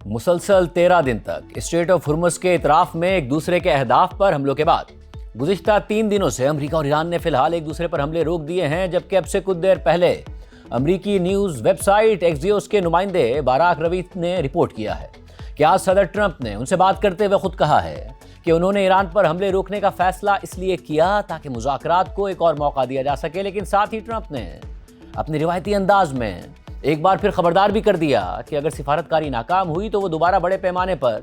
مسلسل 13 دن تک street of Hormuz کے اطراف میں ایک دوسرے کے اہداف پر حملوں کے بعد گزشتہ 3 دنوں سے امریکہ اور ایران نے فی الحال ایک دوسرے پر حملے روک دیے ہیں، جبکہ اب سے کچھ دیر پہلے امریکی نیوز ویب سائٹ ایکزیوس کے نمائندے باراک رویت نے رپورٹ کیا ہے کہ آج صدر ٹرمپ نے ان سے بات کرتے ہوئے خود کہا ہے کہ انہوں نے ایران پر حملے روکنے کا فیصلہ اس لیے کیا تاکہ مذاکرات کو ایک اور موقع دیا جا سکے، لیکن ساتھ ہی ٹرمپ نے اپنے روایتی انداز میں ایک بار پھر خبردار بھی کر دیا کہ اگر سفارتکاری ناکام ہوئی تو وہ دوبارہ بڑے پیمانے پر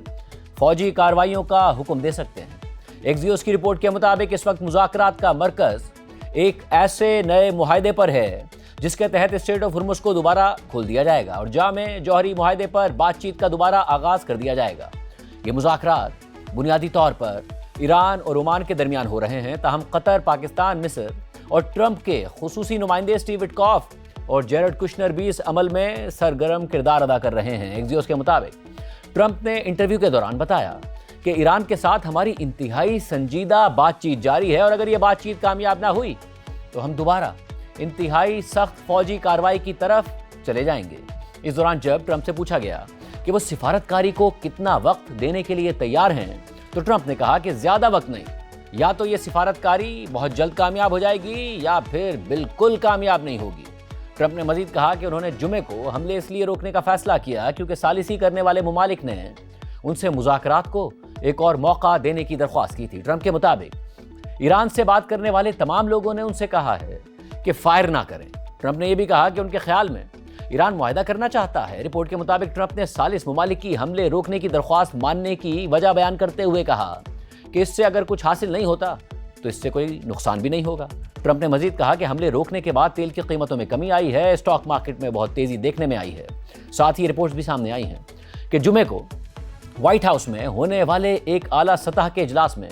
فوجی کارروائیوں کا حکم دے سکتے ہیں۔ ایکزیوس کی رپورٹ کے مطابق اس وقت مذاکرات کا مرکز ایک ایسے نئے معاہدے پر ہے جس کے تحت اسٹریٹ آف ہرمز کو دوبارہ کھول دیا جائے گا اور جامع جوہری معاہدے پر بات چیت کا دوبارہ آغاز کر دیا جائے گا۔ یہ مذاکرات بنیادی طور پر ایران اور عمان کے درمیان ہو رہے ہیں، تاہم قطر، پاکستان، مصر اور ٹرمپ کے خصوصی نمائندے اسٹیو وٹکاف اور جیرڈ کشنر بھی اس عمل میں سرگرم کردار ادا کر رہے ہیں۔ ایکزیوس کے مطابق ٹرمپ نے انٹرویو کے دوران بتایا کہ ایران کے ساتھ ہماری انتہائی سنجیدہ بات چیت جاری ہے اور اگر یہ بات چیت کامیاب نہ ہوئی تو ہم دوبارہ انتہائی سخت فوجی کارروائی کی طرف چلے جائیں گے۔ اس دوران جب ٹرمپ سے پوچھا گیا کہ وہ سفارتکاری کو کتنا وقت دینے کے لیے تیار ہیں تو ٹرمپ نے کہا کہ زیادہ وقت نہیں، یا تو یہ سفارتکاری بہت جلد کامیاب ہو جائے گی یا پھر بالکل کامیاب نہیں ہوگی۔ ٹرمپ نے مزید کہا کہ انہوں نے جمعے کو حملے اس لیے روکنے کا فیصلہ کیا کیونکہ ثالثی کرنے والے ممالک نے ان سے مذاکرات کو ایک اور موقع دینے کی درخواست کی تھی۔ ٹرمپ کے مطابق ایران سے بات کرنے والے تمام لوگوں نے ان سے کہا ہے کہ فائر نہ کریں۔ ٹرمپ نے یہ بھی کہا کہ ان کے خیال میں ایران معاہدہ کرنا چاہتا ہے۔ رپورٹ کے مطابق ٹرمپ نے ثالث ممالک کی حملے روکنے کی درخواست ماننے کی وجہ بیان کرتے ہوئے کہا کہ اس سے اگر کچھ حاصل نہیں ہوتا تو اس سے کوئی نقصان بھی نہیں ہوگا۔ ٹرمپ نے مزید کہا کہ حملے روکنے کے بعد تیل کی قیمتوں میں کمی آئی ہے، اسٹاک مارکیٹ میں بہت تیزی دیکھنے میں آئی ہے۔ ساتھ ہی رپورٹس بھی سامنے آئی ہیں کہ جمعے کو وائٹ ہاؤس میں ہونے والے ایک اعلیٰ سطح کے اجلاس میں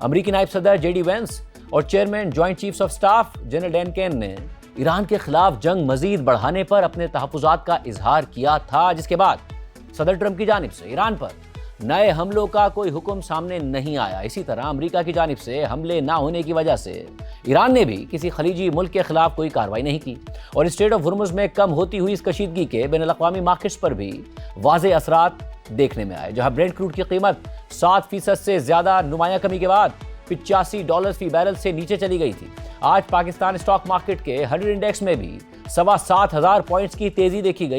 امریکی نائب صدر جے ڈی وینس اور chairman joint chiefs of staff general Dan Caine نے ایران کے خلاف جنگ مزید بڑھانے پر اپنے تحفظات کا اظہار کیا تھا، جس کے بعد صدر ٹرمپ کی جانب سے ایران پر نئے حملوں کا کوئی حکم سامنے نہیں آیا۔ اسی طرح امریکہ کی جانب سے حملے نہ ہونے کی وجہ سے ایران نے بھی کسی خلیجی ملک کے خلاف کوئی کارروائی نہیں کی اور اسٹریٹ آف ہرمز میں کم ہوتی ہوئی اس کشیدگی کے بین الاقوامی مارکیٹس پر بھی واضح اثرات دیکھنے میں آئے، جہاں برینٹ کروڈ کی قیمت 7% سے زیادہ نمایاں کمی کے بعد $85 فی بیرل سے نیچے چلی گئی تھی۔ آج پاکستان اسٹاک مارکیٹ کے 100 انڈیکس میں بھی 7,500 پوائنٹس کی تیزی دیکھی گئی۔